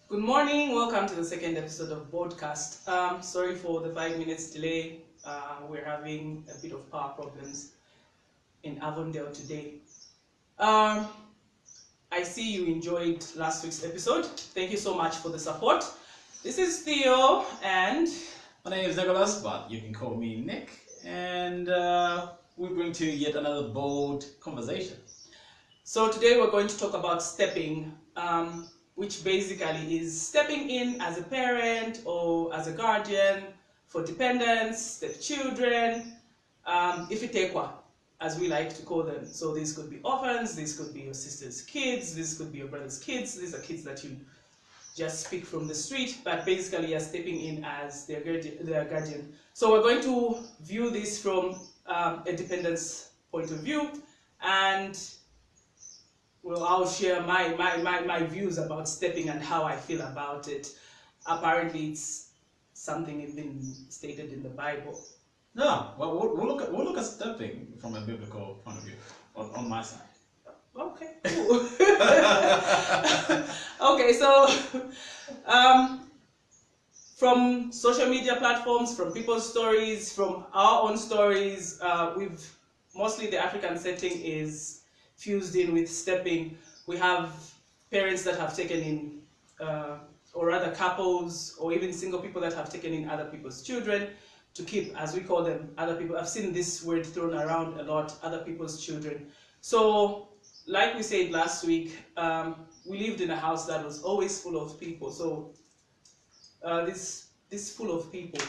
Good morning, welcome to the second episode of Boldcast. Sorry for the 5 minutes delay. We're having a bit of power problems in Avondale today. I see you enjoyed last week's episode. Thank you so much for the support. This is Theo and... My name is Nicholas, but you can call me Nick. And we bring to you yet another bold conversation. So today we're going to talk about stepping. Which basically is stepping in as a parent or as a guardian for dependents, stepchildren, ifitekwa, as we like to call them. So these could be orphans, these could be your sister's kids, this could be your brother's kids, these are kids that you just pick from the street, but basically you're stepping in as their guardian. So we're going to view this from a dependence point of view, and I'll share my views about stepping and how I feel about it. Apparently, it's something even stated in the Bible. No, well, we'll look at stepping from a biblical point of view on my side. Okay, cool. Okay, so from social media platforms, from people's stories, from our own stories, mostly the African setting is fused in with stepping. We have parents that have taken in, or rather couples, or even single people that have taken in other people's children to keep, as we call them, other people. I've seen this word thrown around a lot, other people's children. So, like we said last week, we lived in a house that was always full of people. So, this full of people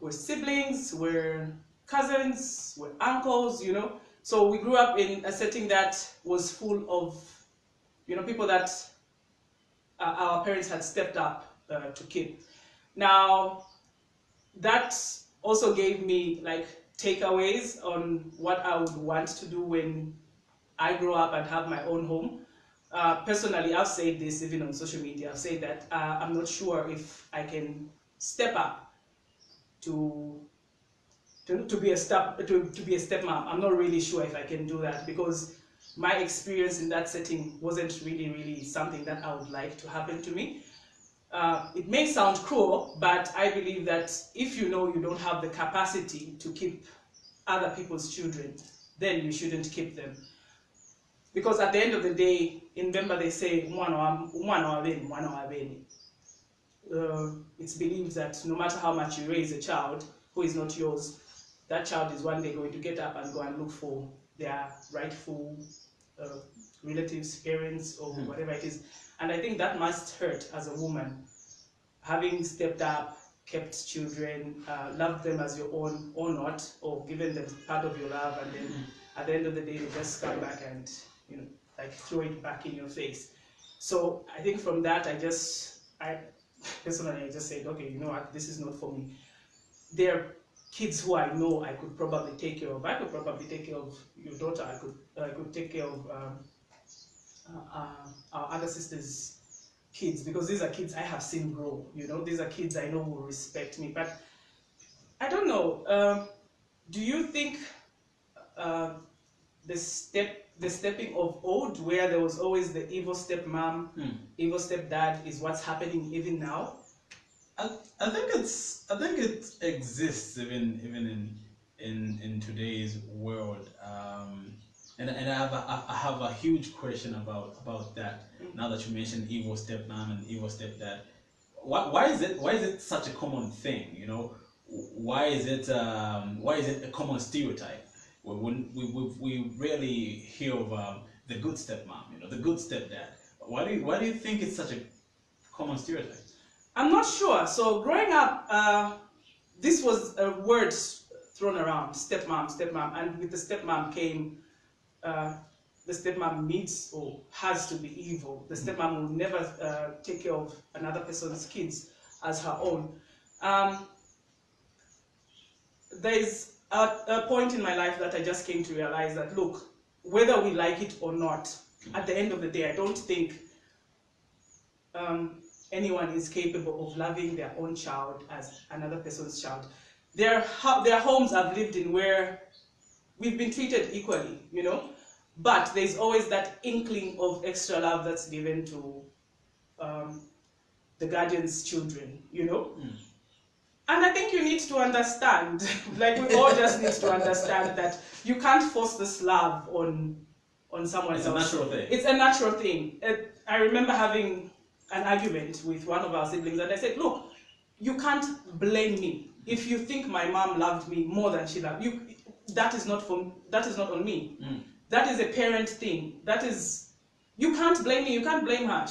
were siblings, were cousins, were uncles, you know. So we grew up in a setting that was full of, people that our parents had stepped up to keep. Now, that also gave me like takeaways on what I would want to do when I grow up and have my own home. Personally, I've said this even on social media. I've said that I'm not sure if I can step up to be a stepmom. I'm not really sure if I can do that because my experience in that setting wasn't really something that I would like to happen to me. It may sound cruel, but I believe that if you know you don't have the capacity to keep other people's children, then you shouldn't keep them. Because at the end of the day, in Bemba they say, it's believed that no matter how much you raise a child who is not yours, that child is one day going to get up and go and look for their rightful relatives, parents, or whatever it is. And I think that must hurt as a woman, having stepped up, kept children, loved them as your own or not, or given them part of your love, and then at the end of the day, they just come back and throw it back in your face. So I think from that, I personally just said, okay, you know what, this is not for me. There kids who I know I could probably take care of. I could probably take care of your daughter. I could take care of our other sister's kids, because these are kids I have seen grow. These are kids I know will respect me. But I don't know. Do you think the stepping of old, where there was always the evil stepmom, evil stepdad, is what's happening even now? I think it exists even in today's world, and I have a huge question about that. Now that you mentioned evil stepmom and evil stepdad, why is it such a common thing? Why is it a common stereotype? We rarely hear of the good stepmom, the good stepdad. Why do you think it's such a common stereotype? I'm not sure. So growing up, this was a word thrown around, stepmom, and with the stepmom came, the stepmom needs or has to be evil. The stepmom will never take care of another person's kids as her own. There's a point in my life that I just came to realize that, look, whether we like it or not, at the end of the day, I don't think anyone is capable of loving their own child as another person's child. There are homes I've lived in where we've been treated equally, but there's always that inkling of extra love that's given to the guardian's children, you know. Mm. And I think you need to understand, like we all just need to understand that you can't force this love on someone else. It's a natural thing. It's a natural thing. I remember having an argument with one of our siblings, and I said, look, you can't blame me if you think my mom loved me more than she loved you. That is not on me. Mm. That is a parent thing. You can't blame me. You can't blame her.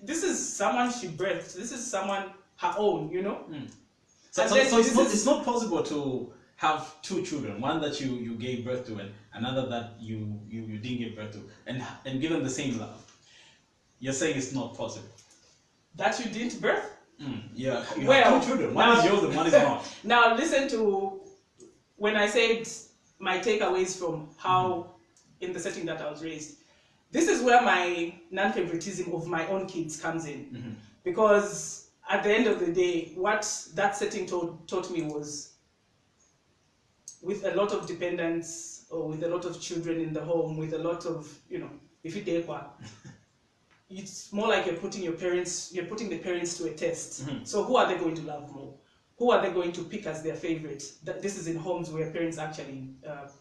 This is someone she birthed. This is someone her own. You know. Mm. So it's not possible to have two children, one that you gave birth to and another that you didn't give birth to, and give them the same love. You're saying it's not possible. That you didn't birth? Yeah, you have two children. One is yours and one is not. Now listen to when I said my takeaways from how in the setting that I was raised. This is where my non-favoritism of my own kids comes in. Because at the end of the day, what that setting taught me was, with a lot of dependents or with a lot of children in the home, with a lot of, if you take one, it's more like you're putting the parents to a test. So who are they going to love more? Who are they going to pick as their favorite? This is in homes where parents actually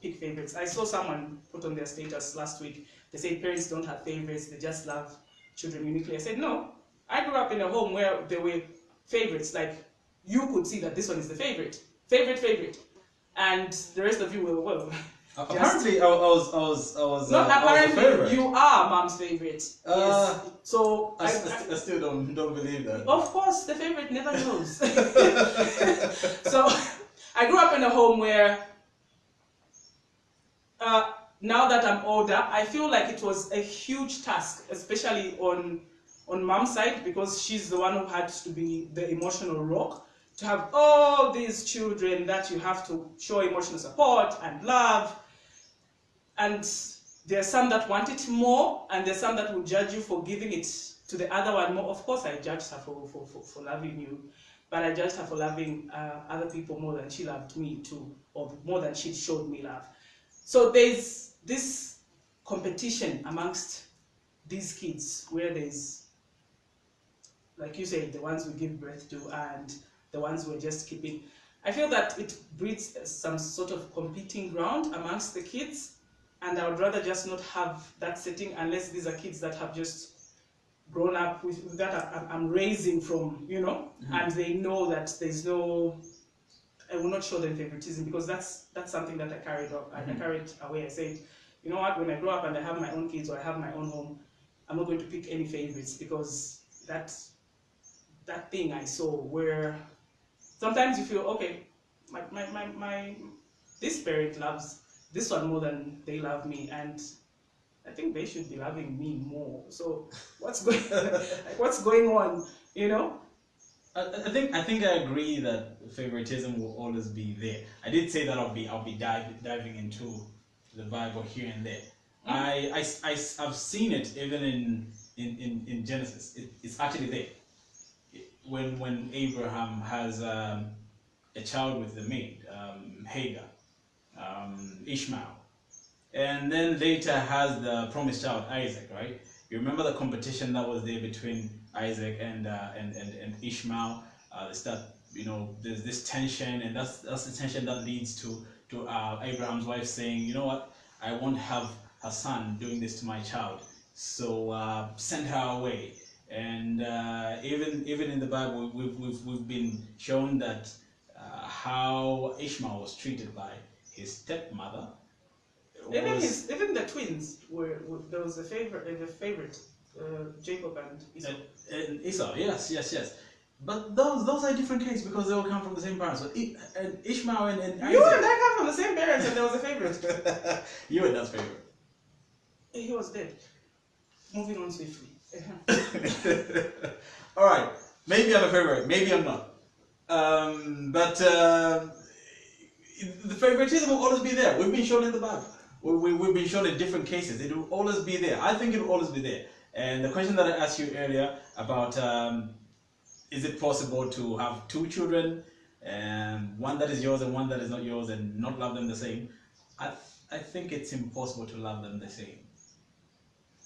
pick favorites. I saw someone put on their status last week. They say parents don't have favorites, they just love children uniquely. I said, no. I grew up in a home where there were favorites. Like, you could see that this one is the favorite. And the rest of you were, well... Apparently, I was not apparently, the favorite. You are mom's favorite. Yes. So... I still don't believe that. Of course, the favorite never knows. So, I grew up in a home where... now that I'm older, I feel like it was a huge task, especially on mom's side, because she's the one who had to be the emotional rock, to have all these children that you have to show emotional support and love. And there's some that want it more, and there's some that will judge you for giving it to the other one more. Of course, I judged her for loving you, but I judged her for loving other people more than she loved me too, or more than she showed me love. So there's this competition amongst these kids where there's, like you said, the ones we give birth to and the ones we're just keeping. I feel that it breeds some sort of competing ground amongst the kids, and I would rather just not have that setting unless these are kids that have just grown up with that I'm raising from, and they know that there's no, I will not show them favoritism, because that's something that I carried up. I carried away. I said, you know what, when I grow up and I have my own kids or I have my own home, I'm not going to pick any favorites, because that thing I saw where sometimes you feel, okay, my this parent loves this one more than they love me, and I think they should be loving me more. So what's going on, I think I agree that favoritism will always be there. I did say that I'll be diving into the Bible here and there. I've seen it even in Genesis. It's actually there. When Abraham has a child with the maid, Hagar, Ishmael, and then later has the promised child, Isaac, right? You remember the competition that was there between Isaac and Ishmael? There's this tension, and that's the tension that leads to Abraham's wife saying, you know what, I won't have a son doing this to my child, so send her away. And even in the Bible, we've been shown that how Ishmael was treated by his stepmother. Even the twins there was a favorite, Jacob and Esau. And Esau, yes. But those are different cases because they all come from the same parents. So and Ishmael and Isaac. You and I come from the same parents, and there was a favorite. You and Dad's favorite. He was dead. Moving on swiftly. All right. Maybe I'm a favorite. Maybe I'm not. But the favoritism will always be there. We've been shown in the Bible. We've been shown in different cases. It will always be there. I think it will always be there. And the question that I asked you earlier about is it possible to have two children, and one that is yours and one that is not yours, and not love them the same? I think it's impossible to love them the same.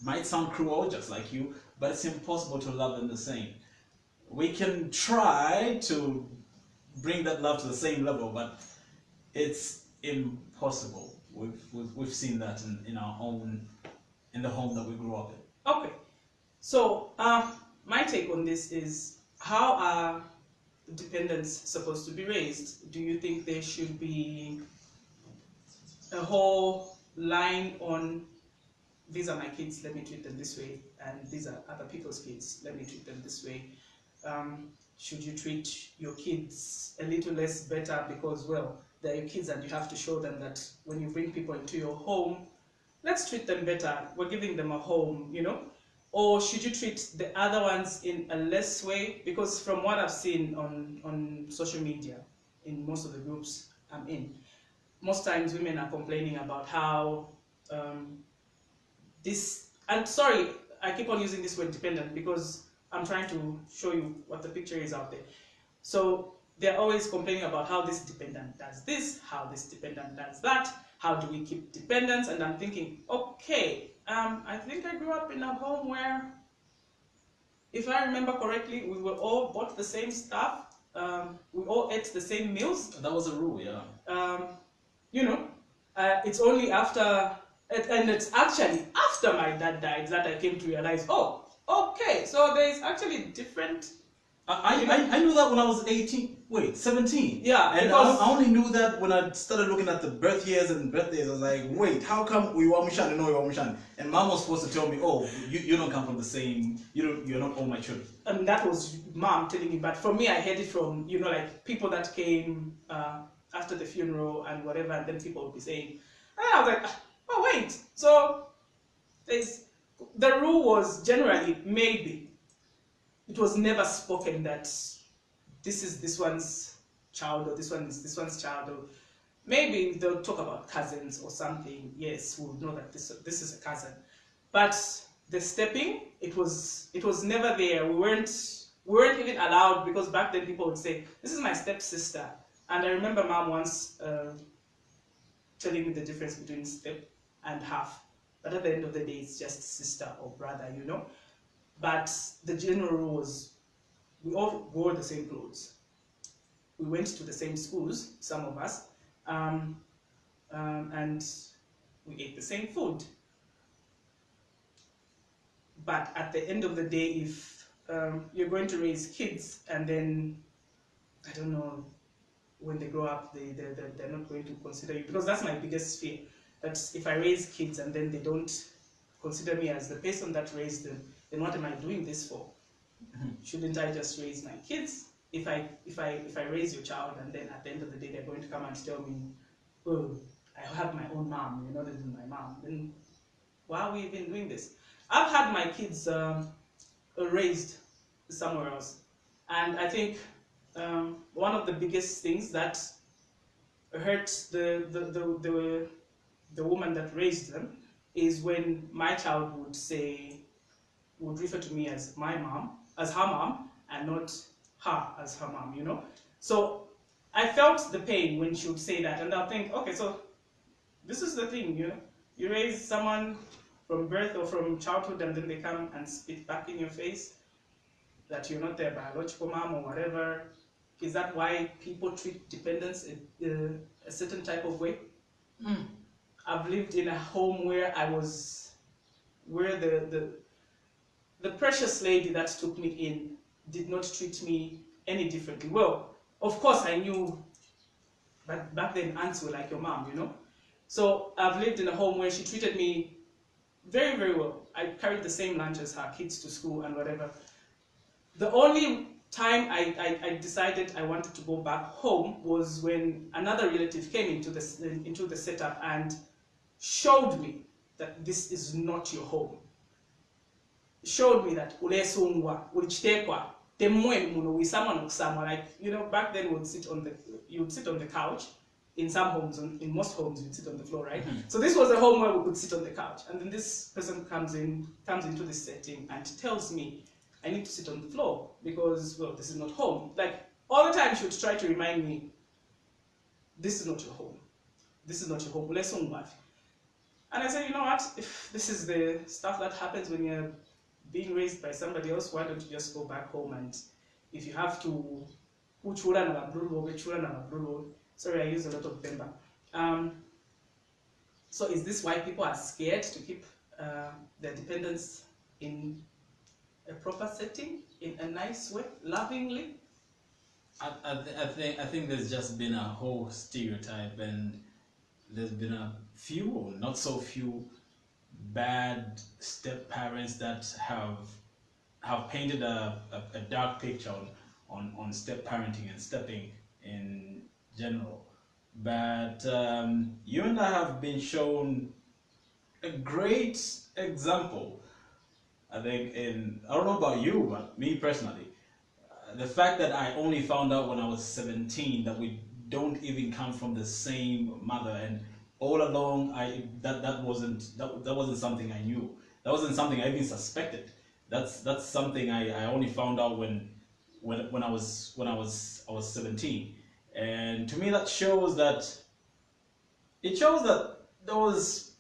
might sound cruel just like you, but it's impossible to love them the same. We can try to bring that love to the same level, but it's impossible. We've seen that in our own, in the home that we grew up in. Okay. So, my take on this is, how are dependents supposed to be raised? Do you think there should be a whole line on, these are my kids, let me treat them this way, and these are other people's kids, let me treat them this way? Should you treat your kids a little less better because, well, they're your kids and you have to show them that when you bring people into your home, let's treat them better, we're giving them a home, you know? Or should you treat the other ones in a less way? Because from what I've seen on social media, in most of the groups I'm in, most times women are complaining about how this, and sorry, I keep on using this word dependent because I'm trying to show you what the picture is out there. So they're always complaining about how this dependent does this, how this dependent does that, how do we keep dependence? And I'm thinking, okay, I think I grew up in a home where, if I remember correctly, we were all bought the same stuff, we all ate the same meals. That was a rule, yeah. You know, it's only after, and it's actually after my dad died that I came to realize, oh, okay, so there's actually different. I knew that when I was 17. Yeah, and I only knew that when I started looking at the birth years and birthdays. I was like, wait, how come we were Mushan and no, we were Mushan? And mom was supposed to tell me, oh, you don't come from the same, you're not all my children. And that was mom telling me, but for me, I heard it from, you know, like people that came after the funeral and whatever, and then people would be saying, and I was like, oh wait, so the rule was generally, maybe, it was never spoken that this is this one's child or this one is this one's child, or maybe they'll talk about cousins or something. Yes, we'll know that this is a cousin, but the stepping, it was never there. We weren't even allowed, because back then people would say, this is my stepsister, and I remember mom once telling me the difference between step and half, but at the end of the day it's just sister or brother, you know. But the general rule was, we all wore the same clothes. We went to the same schools, some of us, and we ate the same food. But at the end of the day, if you're going to raise kids and then, I don't know, when they grow up, they're not going to consider you, because that's my biggest fear, that if I raise kids and then they don't consider me as the person that raised them, then what am I doing this for? Shouldn't I just raise my kids? If I raise your child and then at the end of the day they're going to come and tell me, oh, I have my own mom, you're not even my mom, then why are we even doing this? I've had my kids raised somewhere else, and I think one of the biggest things that hurt the woman that raised them is when my child would refer to me as my mom, as her mom, and not her as her mom, you know? So I felt the pain when she would say that, and I'll think, okay, so this is the thing, you know? You raise someone from birth or from childhood, and then they come and spit back in your face that you're not their biological mom or whatever. Is that why people treat dependents a certain type of way? I've lived in a home where the precious lady that took me in did not treat me any differently. Well, of course I knew, but back then aunts were like your mom, you know? So I've lived in a home where she treated me very, very well. I carried the same lunch as her kids to school and whatever. The only time I decided I wanted to go back home was when another relative came into the setup and showed me that this is not your home. Showed me that ulesungwa, ulichitekwa, temwe muno wisama nokusama. Like, you know, back then you would sit on the couch. In some homes, in most homes, you'd sit on the floor, right? So this was a home where we could sit on the couch, and then this person comes into this setting and tells me I need to sit on the floor because, well, this is not home. Like, all the time she would try to remind me, this is not your home. This is not your home. And I said, you know what? If this is the stuff that happens when you're being raised by somebody else, why don't you just go back home? And if you have to, sorry, I use a lot of Bemba. So is this why people are scared to keep their dependents in a proper setting, in a nice way, lovingly? I think there's just been a whole stereotype, and there's been a few, or not so few, bad step parents that have painted a dark picture on step parenting and stepping in general. But you and I have been shown a great example. I think I don't know about you, but me personally, the fact that I only found out when I was 17 that we don't even come from the same mother, and all along that wasn't something I knew. That wasn't something I even suspected. That's something I only found out when I was 17. And to me that shows that there was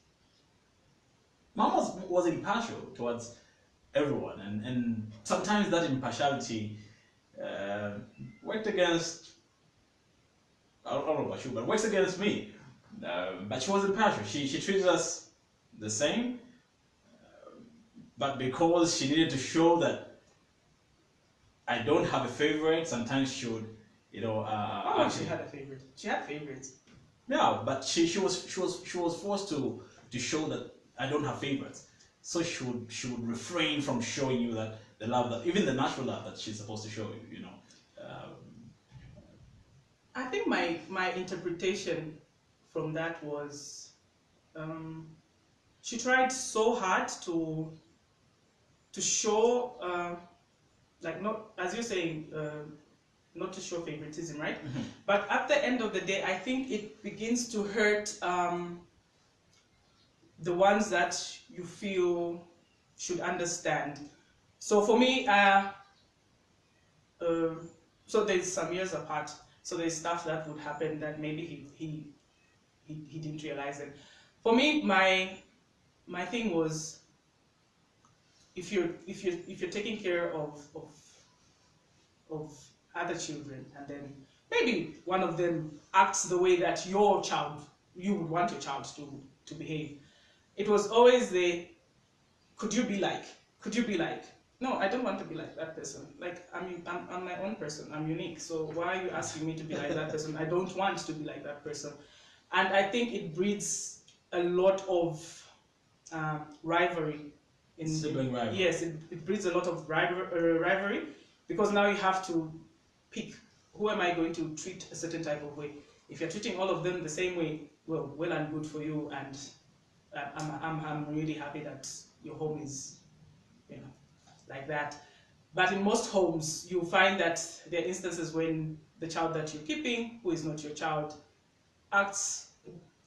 mom was impartial towards everyone, and sometimes that impartiality worked against, I don't know about you, but works against me. But she was impartial. She treated us the same, but because she needed to show that I don't have a favorite, sometimes she would, She had a favorite. She had favorites. Yeah, but she was forced to show that I don't have favorites. So she would refrain from showing you that the love, that even the natural love that she's supposed to show you. I think my interpretation from that was, she tried so hard to show, like, not, as you're saying, not to show favoritism, right? Mm-hmm. But at the end of the day, I think it begins to hurt the ones that you feel should understand. So for me, so there's some years apart. So there's stuff that would happen that maybe he didn't realize it. For me, my thing was, if you're taking care of other children, and then maybe one of them acts the way that you would want your child to behave. It was always could you be like? No, I don't want to be like that person. Like, I'm my own person. I'm unique. So why are you asking me to be like that person? I don't want to be like that person. And I think it breeds a lot of rivalry. Sibling rivalry. Yes, it breeds a lot of rivalry, because now you have to pick, who am I going to treat a certain type of way? If you're treating all of them the same way, well and good for you, and I'm really happy that your home is, like that. But in most homes, you find that there are instances when the child that you're keeping, who is not your child, acts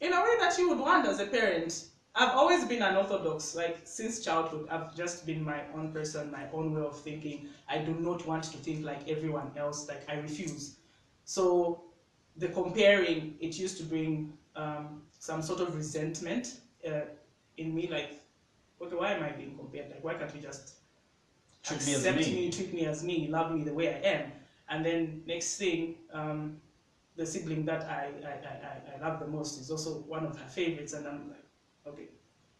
in a way that you would want as a parent. I've always been unorthodox, like since childhood. I've just been my own person, my own way of thinking. I do not want to think like everyone else, like I refuse. So the comparing, it used to bring some sort of resentment in me, like, okay, why am I being compared? Like, why can't you just accept me, treat me as me, love me the way I am? And then next thing, the sibling that I love the most is also one of her favorites, and I'm like, okay,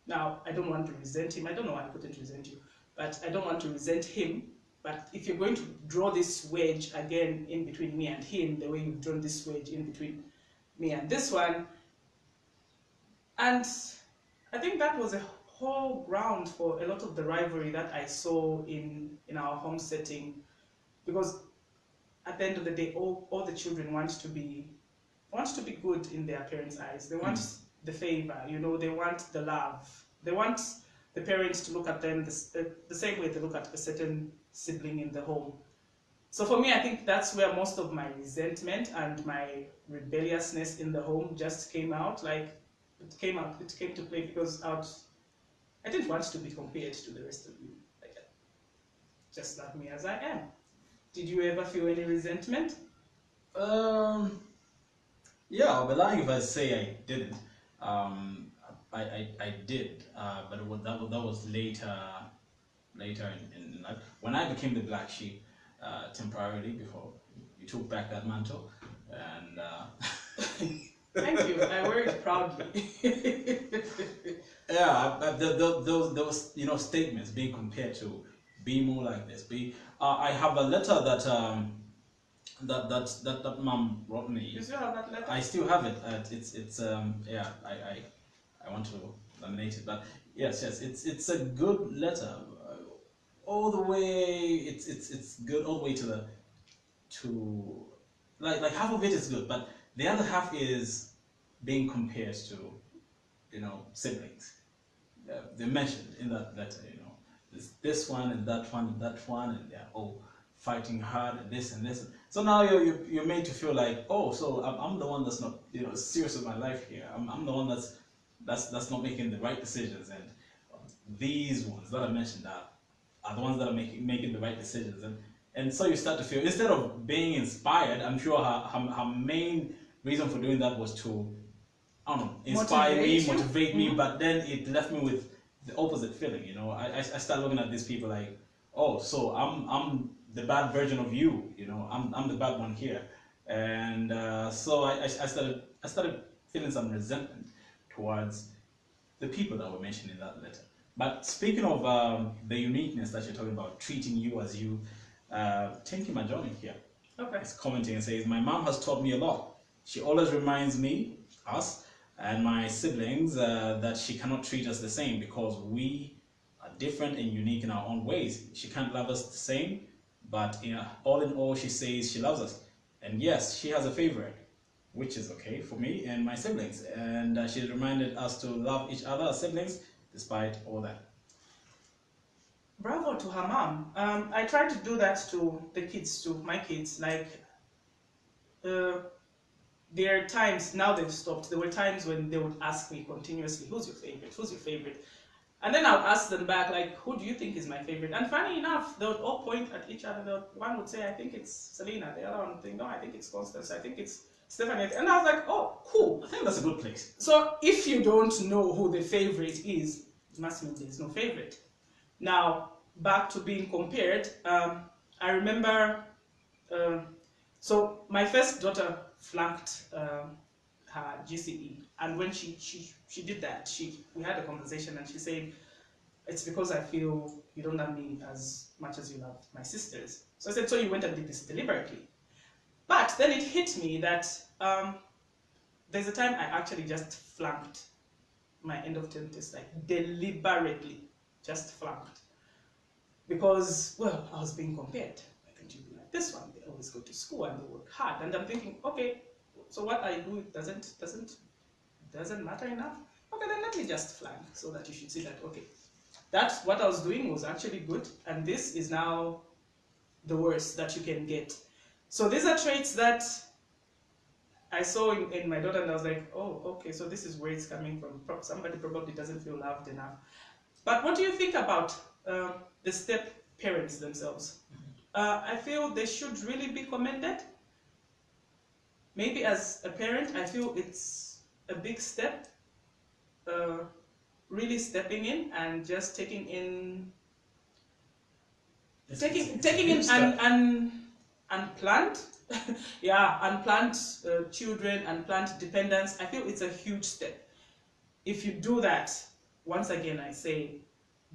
now I don't want to resent him. I don't know why I couldn't resent you, but I don't want to resent him. But if you're going to draw this wedge again in between me and him, the way you've drawn this wedge in between me and this one, and I think that was a whole ground for a lot of the rivalry that I saw in our home setting, because at the end of the day, all the children want to be good in their parents' eyes. They want the favor, they want the love. They want the parents to look at them the same way they look at a certain sibling in the home. So for me, I think that's where most of my resentment and my rebelliousness in the home just came out. Like, it came to play because I didn't want to be compared to the rest of you. Like, just love me as I am. Did you ever feel any resentment? Yeah, I'll be lying if I say I didn't. I did, but that was later in life when I became the black sheep temporarily before you took back that mantle, and Thank you. I wear it proudly. yeah, those statements being compared to be more like this. I have a letter that that mom wrote me. You still have that letter? I still have it. It's yeah. I want to laminate it, but yes, it's a good letter. All the way, it's good all the way to like half of it is good, but the other half is being compared to siblings. They mentioned in that letter, there's this one and that one and that one, and they're all fighting hard and this and this. So now you're made to feel like, oh, so I'm the one that's not serious with my life here. I'm the one that's not making the right decisions, and these ones that I mentioned are the ones that are making the right decisions, and so you start to feel, instead of being inspired, I'm sure her main reason for doing that was to, I don't know, inspire motivate me, but then it left me with the opposite feeling. I start looking at these people like, oh, so I'm the bad version of you. I'm the bad one here, and so I started feeling some resentment towards the people that were mentioned in that letter. But speaking of the uniqueness that you're talking about, treating you as you, Tinky Majoni here is commenting and says, my mom has taught me a lot. She always reminds us, and my siblings that she cannot treat us the same because we are different and unique in our own ways. She can't love us the same, but all in all, she says she loves us. And yes, she has a favorite, which is okay for me and my siblings. And she reminded us to love each other as siblings despite all that. Bravo to her mom. I try to do that to my kids. Like, there are times, now they've stopped, there were times when they would ask me continuously, who's your favorite? Who's your favorite? And then I'll ask them back, like, who do you think is my favorite? And funny enough, they would all point at each other. One would say, I think it's Selena. The other one would think, no, I think it's Constance. I think it's Stephanie. And I was like, oh, cool. I think that's a good place. So if you don't know who the favorite is, it must mean there's no favorite. Now, back to being compared, I remember, so my first daughter flunked her GCE, and when she did that, we had a conversation, and she said, it's because I feel you don't love me as much as you love my sisters. So I said, so you went and did this deliberately. But then it hit me that there's a time I actually just flunked my end of term test, like deliberately just flunked. Because, well, I was being compared. Why can't you be like this one? They always go to school and they work hard. And I'm thinking, okay, so what I do doesn't matter enough? Okay, then let me just flunk so that you should see that, okay, that's what I was doing was actually good, and this is now the worst that you can get. So these are traits that I saw in my daughter, and I was like, oh, okay, so this is where it's coming from. Somebody probably doesn't feel loved enough. But what do you think about the step parents themselves? I feel they should really be commended. Maybe as a parent, I feel it's a big step, really stepping in and just taking in unplanned, yeah, unplanned children, unplanned dependence. I feel it's a huge step. If you do that, once again, I say,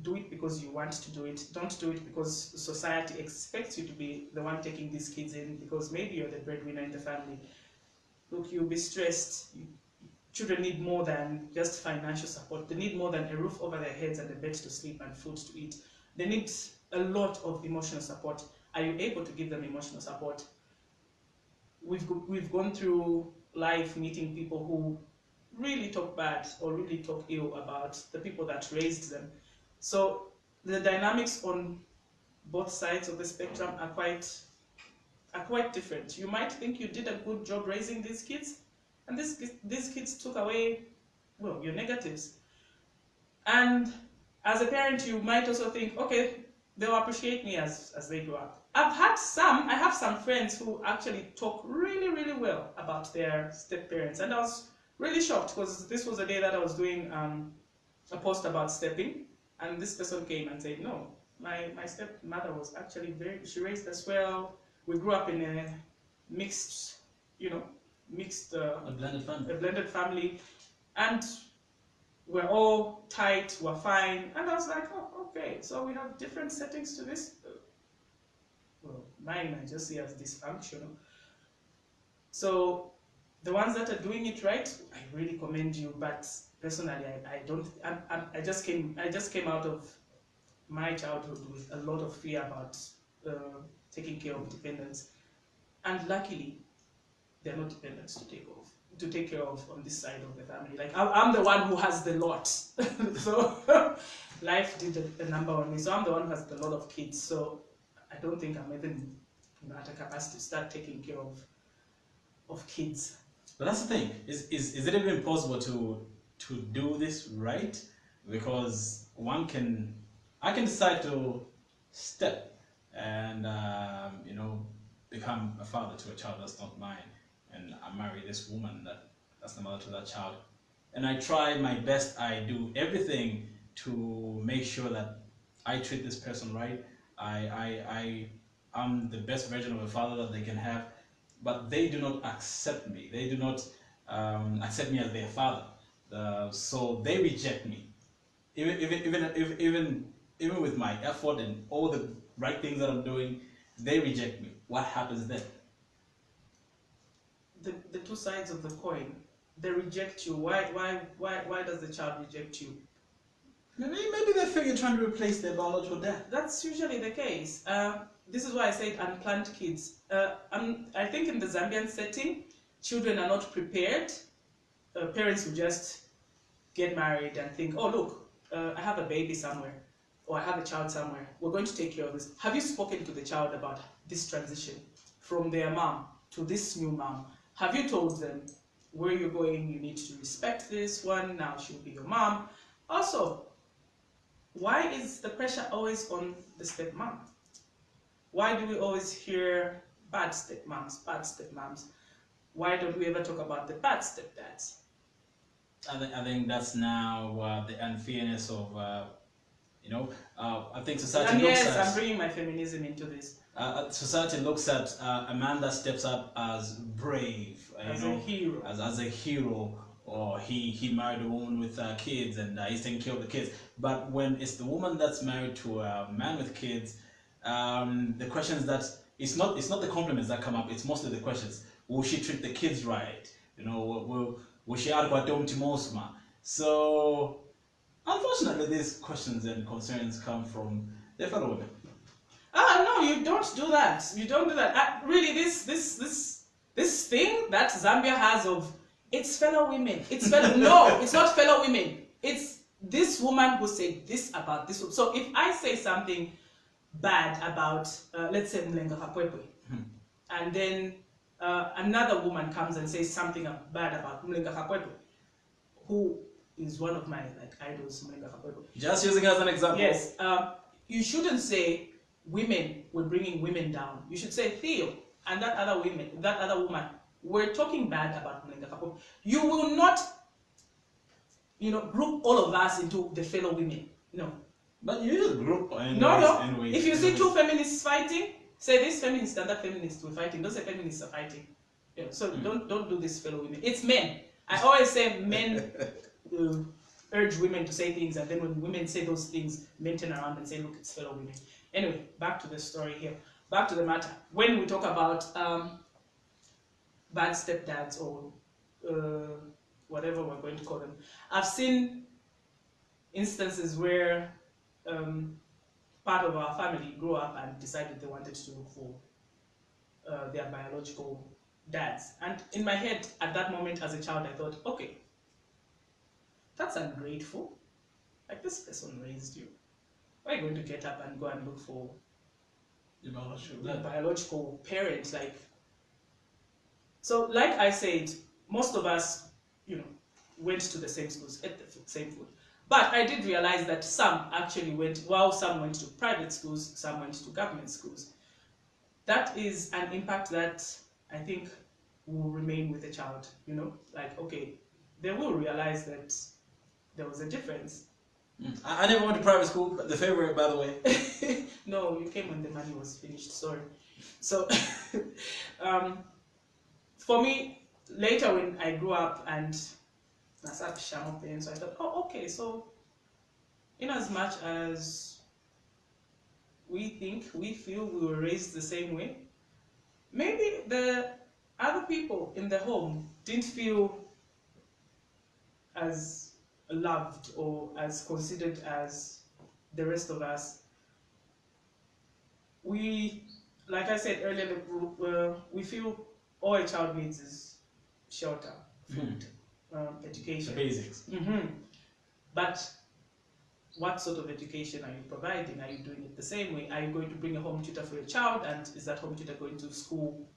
do it because you want to do it. Don't do it because society expects you to be the one taking these kids in, because maybe you're the breadwinner in the family. Look, you'll be stressed. Children need more than just financial support. They need more than a roof over their heads and a bed to sleep and food to eat. They need a lot of emotional support. Are you able to give them emotional support? We've gone through life meeting people who really talk bad or really talk ill about the people that raised them. So the dynamics on both sides of the spectrum are quite different. You might think you did a good job raising these kids, and these kids took away, well, your negatives. And as a parent, you might also think, okay, they'll appreciate me as they grow up. I have some friends who actually talk really, really well about their step parents, and I was really shocked because this was the day that I was doing a post about stepping, and this person came and said, no, my stepmother was actually she raised us well. We grew up in a mixed, A blended family. a blended family, and we're all tight, we're fine. And I was like, oh, okay, so we have different settings to this. Well, mine I just see as dysfunctional. So the ones that are doing it right, I really commend you. But personally, I don't. I just came out of my childhood with a lot of fear about taking care of dependents, and luckily, they're not dependents to take care of on this side of the family. Like I'm the one who has the lot, so life did a number on me. So I'm the one who has the lot of kids. So I don't think I'm even at a capacity to start taking care of kids. But that's the thing. Is it even possible to do this right? Because I can decide to step and become a father to a child that's not mine, and I marry this woman that's the mother to that child, and I try my best. I do everything to make sure that I treat this person right. I'm the best version of a father that they can have, but they do not accept me. They do not accept me as their father. So they reject me. Even with my effort and all the right things that I'm doing, they reject me. What happens then? The two sides of the coin. They reject you. Why does the child reject you? Maybe they feel you're trying to replace their biological dad. That's usually the case. This is why I said unplanned kids. I think in the Zambian setting, children are not prepared. Parents will just get married and think, oh look, I have a baby somewhere, or I have a child somewhere. We're going to take care of this. Have you spoken to the child about this transition from their mom to this new mom? Have you told them where you're going? You need to respect this one. Now she'll be your mom. Also, why is the pressure always on the stepmom? Why do we always hear bad stepmoms, bad stepmoms? Why don't we ever talk about the bad stepdads? I think that's now the unfairness of, I think society And looks yes, at... I'm bringing my feminism into this. Society looks at a man that steps up as brave, As a hero. as a hero, or he married a woman with kids and he's taking care of the kids. But when it's the woman that's married to a man with kids, the questions that it's not the compliments that come up. It's mostly the questions. Will she treat the kids right? Will she add timosma? So unfortunately, these questions and concerns come from their fellow women. No, you don't do that. You don't do that. Really, this thing that Zambia has of it's fellow women. It's fellow. No, it's not fellow women. It's this woman who said this about this. So if I say something bad about, let's say Mlenga Kapwepwe, and then another woman comes and says something bad about Mlenga Kapwepwe, who is one of my idols, Mlenga Kapwepwe. Just using as an example. Yes. You shouldn't say women were bringing women down. You should say Theo and that other woman were talking bad about Mlenga Kapwepwe. You will not, group all of us into the fellow women. No. But you just group anyways. No. Anyways, if you see two feminists fighting, say this feminist and that feminist were fighting. Don't say feminists are fighting. So don't do this, fellow women. It's men. I always say men urge women to say things, and then when women say those things, men turn around and say, look, it's fellow women. Anyway, back to the story here. Back to the matter. When we talk about bad stepdads or whatever we're going to call them, I've seen instances where part of our family grew up and decided they wanted to look for their biological dads. And in my head, at that moment as a child, I thought, okay, that's ungrateful. Like, this person raised you. Why are you going to get up and go and look for your biological parents? So like I said, most of us, went to the same schools, ate the same food. But I did realize that some actually some went to private schools, some went to government schools. That is an impact that I think will remain with the child, okay, they will realize that there was a difference. I never went to private school, but the favorite, by the way. No, you came when the money was finished. Sorry. So, for me, later when I grew up and I started shopping, so I thought, oh, okay, so in as much as we feel we were raised the same way, maybe the other people in the home didn't feel as loved or as considered as the rest of us. We, like I said earlier, we feel all a child needs is shelter, food, education. The basics. But what sort of education are you providing? Are you doing it the same way? Are you going to bring a home tutor for your child, and is that home tutor going to school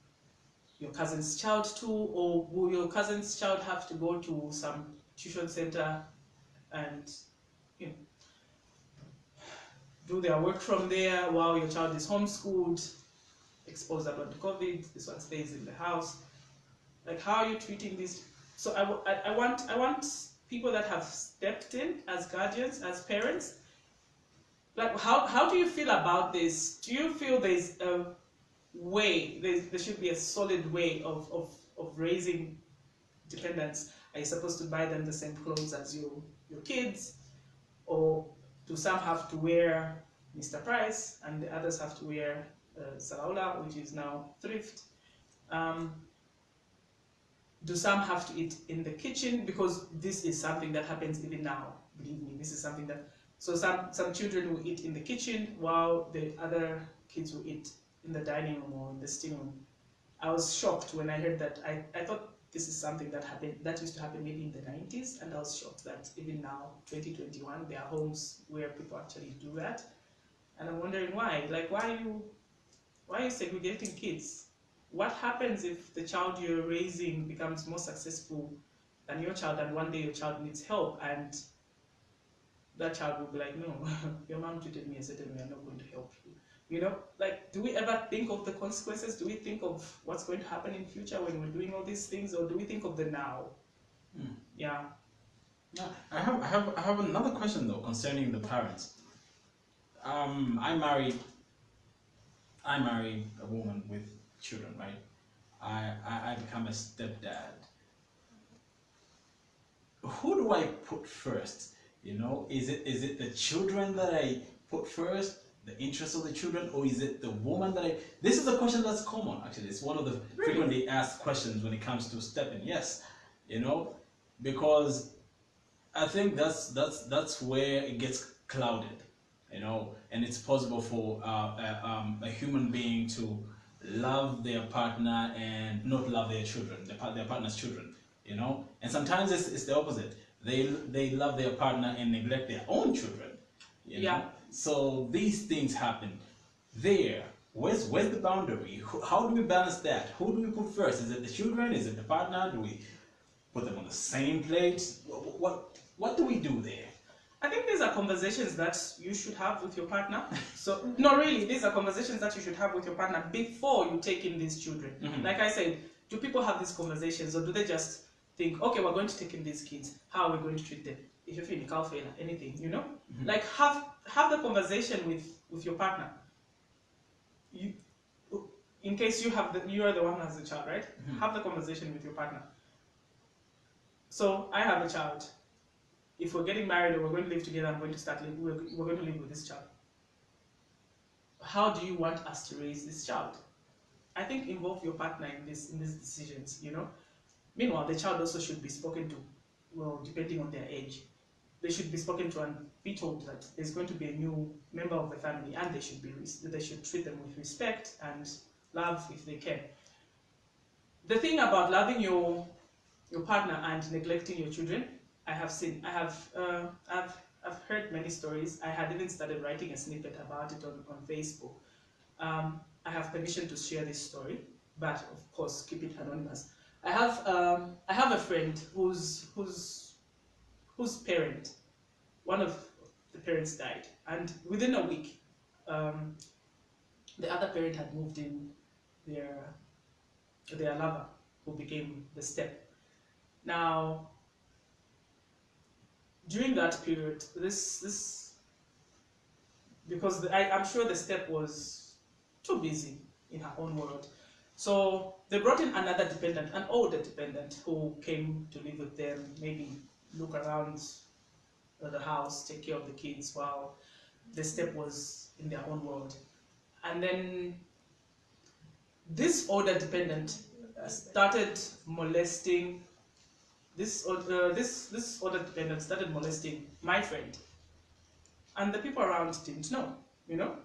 your cousin's child too, or will your cousin's child have to go to some tuition center and, you know, do their work from there while your child is homeschooled, exposed that one to COVID, this one stays in the house? Like, how are you treating this? So I want people that have stepped in as guardians, as parents. Like, how do you feel about this? Do you feel there's a way, there should be a solid way of raising dependents? Are you supposed to buy them the same clothes as your kids? Or do some have to wear Mr. Price and the others have to wear Salaula, which is now thrift? Do some have to eat in the kitchen? Because this is something that happens even now. Believe me, this is something that... So some children will eat in the kitchen while the other kids will eat in the dining room or in the steam room. I was shocked when I heard that. I thought this is something that happened, that used to happen maybe in the 90s, and I was shocked that even now, 2021, there are homes where people actually do that. And I'm wondering why. Like, why are you segregating kids? What happens if the child you're raising becomes more successful than your child, and one day your child needs help, and that child will be like, no, your mom treated me a certain way, I'm not going to help you. You know, like, do we ever think of the consequences? Do we think of what's going to happen in future when we're doing all these things, or do we think of the now? Yeah. Yeah. I have another question though concerning the parents. I married a woman with children, right? I become a stepdad. Who do I put first? You know, is it the children that I put first, the interest of the children, or is it the woman that I... This is a question that's common, actually. It's one of the frequently asked questions when it comes to stepping. Yes, you know, because I think that's where it gets clouded, you know, and it's possible for a human being to love their partner and not love their children, their partner's children, you know, and sometimes it's the opposite. They love their partner and neglect their own children, you know? So these things happen. Where's the boundary? How do we balance that? Who do we put first? Is it the children? Is it the partner? Do we put them on the same plate? What do we do there? I think these are conversations that you should have with your partner. So, no, really, these are conversations that you should have with your partner before you take in these children. Like I said, do people have these conversations, or do they just think, okay, we're going to take in these kids, how are we going to treat them? If you're feeling coffee, anything, you know? Like, have the conversation with your partner. You, in case you are the one who has the child, right? Have the conversation with your partner. So, I have a child. If we're getting married or we're going to live together, we're going to live with this child. How do you want us to raise this child? I think involve your partner in these decisions, you know? Meanwhile, the child also should be spoken to, well, depending on their age. They should be spoken to and be told that there's going to be a new member of the family, and they should treat them with respect and love if they can. The thing about loving your partner and neglecting your children, I've heard many stories. I had even started writing a snippet about it on Facebook. I have permission to share this story, but of course keep it anonymous. I have a friend whose parent, one of the parents died, and within a week, the other parent had moved in their lover, who became the step. Now, during that period, this because I'm sure the step was too busy in her own world. So they brought in another dependent, an older dependent, who came to live with them, maybe look around the house, take care of the kids while the step was in their own world. And then this older dependent started molesting this older dependent started molesting my friend, and the people around didn't know, you know.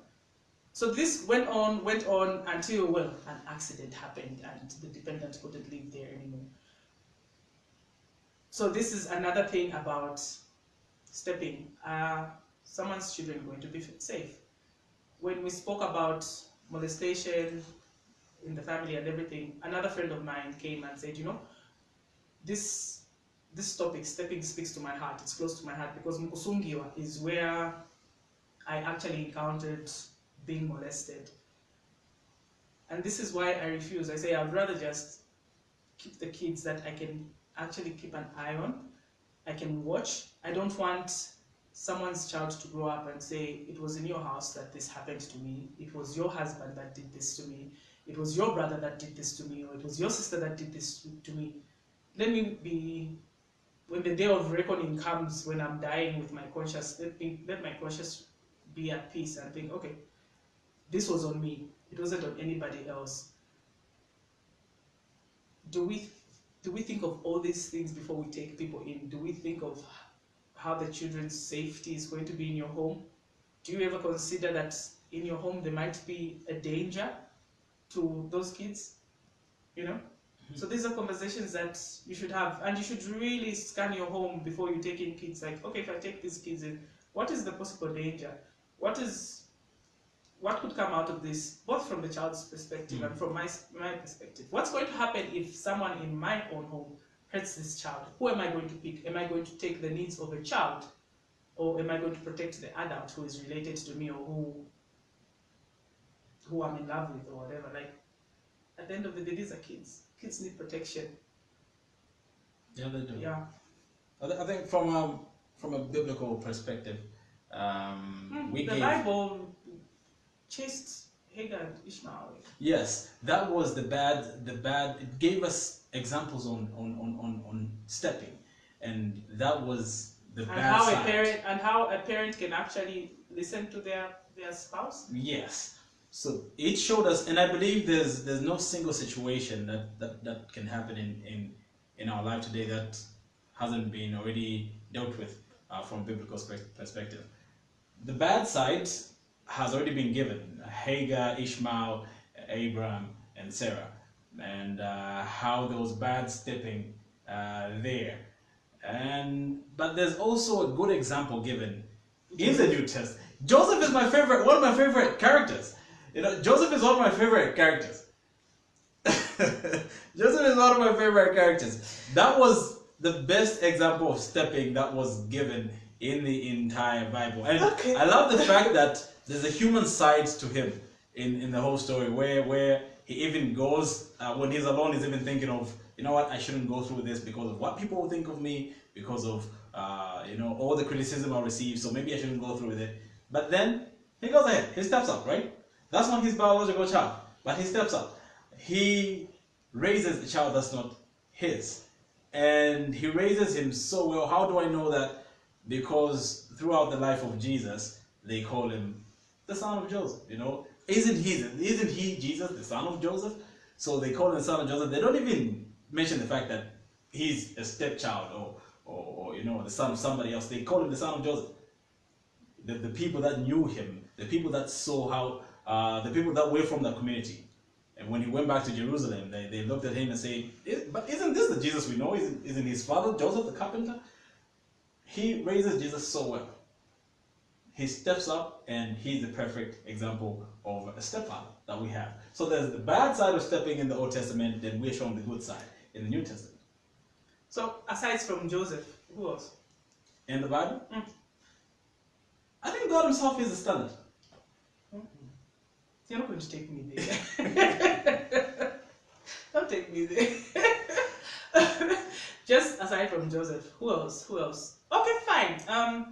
So this went on until, well, an accident happened and the dependent couldn't live there anymore. So this is another thing about stepping. Someone's children going to be safe. When we spoke about molestation in the family and everything, another friend of mine came and said, you know, this topic, stepping, speaks to my heart. It's close to my heart because Mkusungiwa is where I actually encountered being molested. And this is why I refuse. I say I'd rather just keep the kids that I can actually keep an eye on, I can watch. I don't want someone's child to grow up and say, it was in your house that this happened to me, it was your husband that did this to me, it was your brother that did this to me, or it was your sister that did this to me. Let me be, when the day of reckoning comes, when I'm dying with my conscience, let my conscience be at peace and think, okay, this was on me, it wasn't on anybody else. Do we think of all these things before we take people in? Do we think of how the children's safety is going to be in your home? Do you ever consider that in your home there might be a danger to those kids? You know? Mm-hmm. So these are conversations that you should have, and you should really scan your home before you take in kids. Like, okay, if I take these kids in, what is the possible danger? What could come out of this, both from the child's perspective and from my perspective? What's going to happen if someone in my own home hurts this child? Who am I going to pick? Am I going to take the needs of a child, or am I going to protect the adult who is related to me, or who I'm in love with, or whatever? Like, at the end of the day, these are kids. Kids need protection. Yeah, they do. Yeah. I think from a biblical perspective, the Bible chased Hagar and Ishmael. Yes, that was the bad. It gave us examples on stepping, and that was the and bad side. How a parent can actually listen to their spouse. Yes, so it showed us, and I believe there's no single situation that can happen in our life today that hasn't been already dealt with from a biblical perspective. The bad side has already been given: Hagar, Ishmael, Abraham, and Sarah, and how there was bad stepping there. But there's also a good example given in the New Testament. Joseph is one of my favorite characters. You know, Joseph is one of my favorite characters. Joseph is one of my favorite characters. That was the best example of stepping that was given in the entire Bible. And okay. I love the fact that there's a human side to him in the whole story, where he even goes, when he's alone, he's even thinking of, you know what, I shouldn't go through this because of what people will think of me, because of all the criticism I'll receive, so maybe I shouldn't go through with it. But then he goes ahead, he steps up, right? That's not his biological child, but he steps up. He raises the child that's not his. And he raises him so well. How do I know that? Because throughout the life of Jesus, they call him the son of Joseph. You know, isn't he Jesus, the son of Joseph? So they call him the son of Joseph. They don't even mention the fact that he's a stepchild or the son of somebody else. They call him the son of Joseph. The people that knew him, the people that saw how, the people that were from the community. And when he went back to Jerusalem, they looked at him and said, but isn't this the Jesus we know? Isn't his father Joseph the carpenter? He raises Jesus so well. He steps up, and he's the perfect example of a stepfather that we have. So there's the bad side of stepping in the Old Testament, then we're showing the good side in the New Testament. So aside from Joseph, who else? In the Bible? I think God himself is the standard. You're not going to take me there. Don't take me there. Just aside from Joseph, who else? Okay, fine. fine.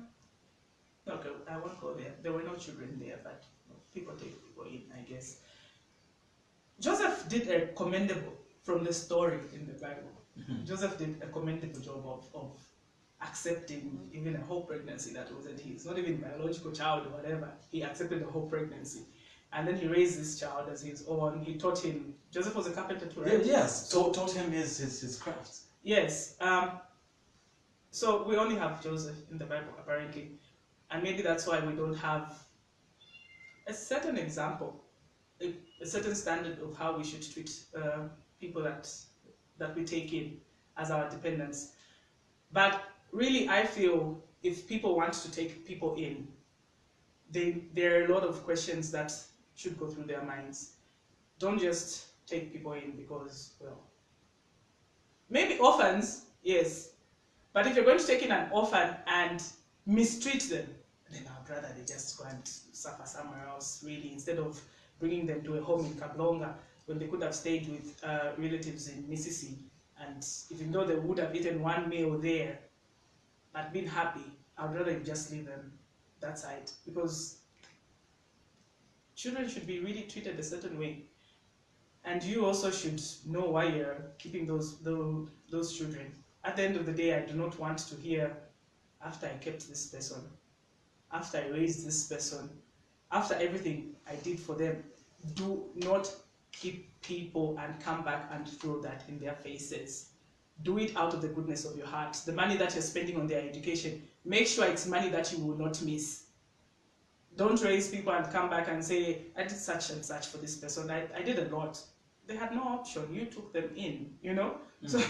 Okay, I won't go there. There were no children there, but people take people in, I guess. Joseph did a commendable, from the story in the Bible. Joseph did a commendable job of accepting even a whole pregnancy that wasn't his, not even biological child or whatever. He accepted the whole pregnancy. And then he raised this child as his own. He taught him, Joseph was a carpenter too, right? Yes, so taught him his crafts. Yes. So we only have Joseph in the Bible, apparently. And maybe that's why we don't have a certain example, a certain standard of how we should treat people that we take in as our dependents. But really, I feel if people want to take people in, there are a lot of questions that should go through their minds. Don't just take people in because, well, maybe orphans, yes. But if you're going to take in an orphan and mistreat them, then I'd rather they just go and suffer somewhere else, really, instead of bringing them to a home in Kablonga when they could have stayed with relatives in Mississippi. And even though they would have eaten one meal there and been happy, I'd rather you just leave them that side. Because children should be really treated a certain way. And you also should know why you're keeping those children. At the end of the day, I do not want to hear, after I kept this person, after I raised this person, after everything I did for them, do not keep people and come back and throw that in their faces. Do it out of the goodness of your heart. The money that you're spending on their education, make sure it's money that you will not miss. Don't raise people and come back and say, I did such and such for this person. I did a lot. They had no option. You took them in, you know? So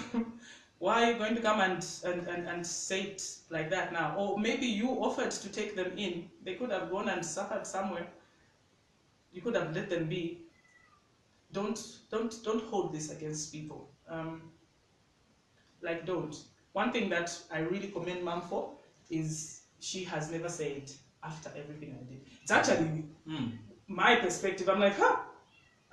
why are you going to come and say it like that now? Or maybe you offered to take them in. They could have gone and suffered somewhere. You could have let them be. Don't hold this against people. Don't. One thing that I really commend Mom for is she has never said after everything I did. It's actually my perspective. I'm like,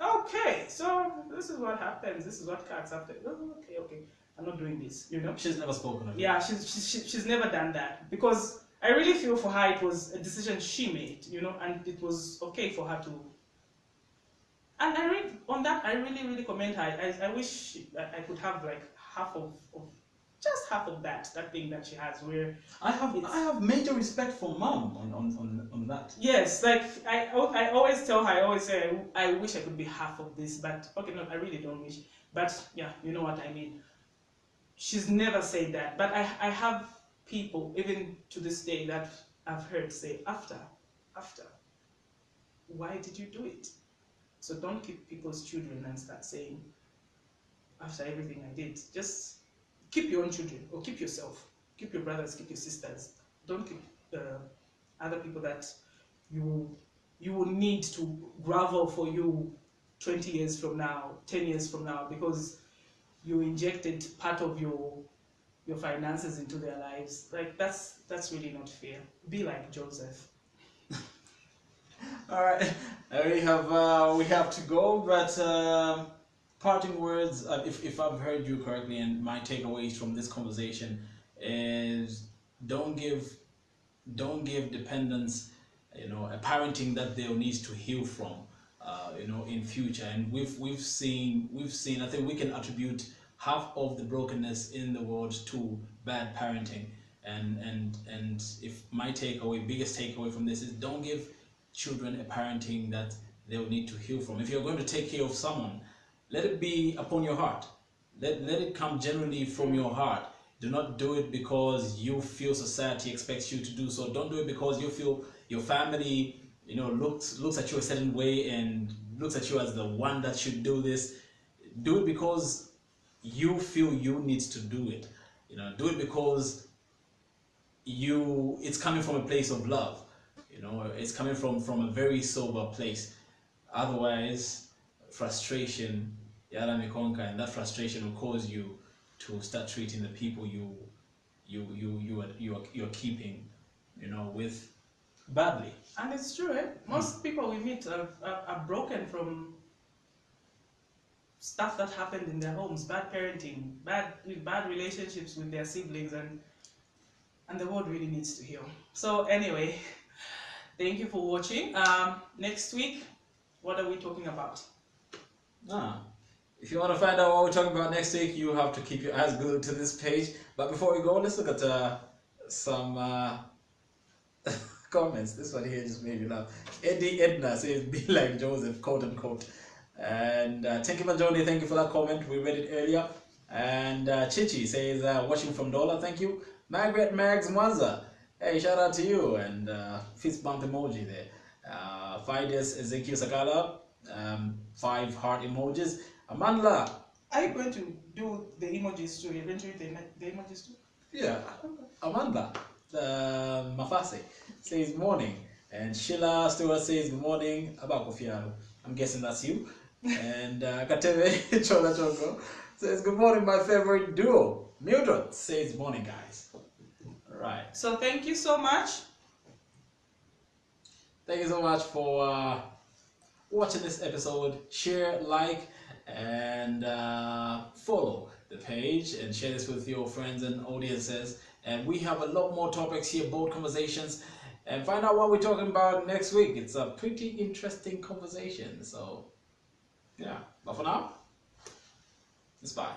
okay, so this is what happens. This is what cuts after. Oh, okay. I'm not doing this, you know? She's never spoken of it. Yeah, she's never done that. Because I really feel for her it was a decision she made, you know, and it was okay for her to. And I really commend her. I wish I could have like half of that thing that she has, where I have major respect for Mom on that. Yes, like I always tell her, I always say I wish I could be half of this, but okay, no, I really don't wish. But yeah, you know what I mean. She's never said that, but I have people even to this day that I've heard say after, why did you do it? So don't keep people's children and start saying after everything I did. Just keep your own children, or keep yourself, keep your brothers, keep your sisters. Don't keep other people that you will need to grovel for you 20 years from now, 10 years from now, because you injected part of your finances into their lives. Like that's really not fair. Be like Joseph. All right, we have to go, but parting words. If I've heard you correctly, and my takeaways from this conversation is don't give dependents, a parenting that they'll need to heal from, in future. And we've seen. I think we can attribute half of the brokenness in the world to bad parenting. And if my biggest takeaway from this is don't give children a parenting that they'll need to heal from. If you're going to take care of someone, let it be upon your heart. Let it come genuinely from your heart. Do not do it because you feel society expects you to do so. Don't do it because you feel your family, looks at you a certain way and looks at you as the one that should do this. Do it because you feel you need to do it. Do it because it's coming from a place of love. It's coming from a very sober place. Otherwise, frustration, and that frustration will cause you to start treating the people you're keeping, with badly. And it's true, eh? Most people we meet are broken from stuff that happened in their homes, bad parenting, bad relationships with their siblings, and and the world really needs to heal. So anyway, thank you for watching. Next week, what are we talking about? If you want to find out what we're talking about next week, you have to keep your eyes glued to this page. But before we go, let's look at some comments. This one here just made me laugh. Eddie Edna says, "Be like Joseph," quote unquote. And thank you, Majoni. Thank you for that comment. We read it earlier. And Chichi says, "Watching from Dola." Thank you. Margaret Mags Mwanza. Hey, shout out to you. And fist bump emoji there. Fides Ezekiel Sakala. 5 heart emojis. Amandla. Are you going to do the emojis too? You're going to read the emojis too? Yeah. Amanda Mafase says morning. And Sheila Stewart says good morning. Abakofiano. I'm guessing that's you. And Kateve Chola Choko says good morning, my favorite duo. Mildred says morning, guys. Alright. So thank you so much. Thank you so much for watching this episode. Share, like, and follow the page and share this with your friends and audiences. And we have a lot more topics here, bold conversations, and find out what we're talking about next week. It's a pretty interesting conversation. So yeah, but for now, it's bye.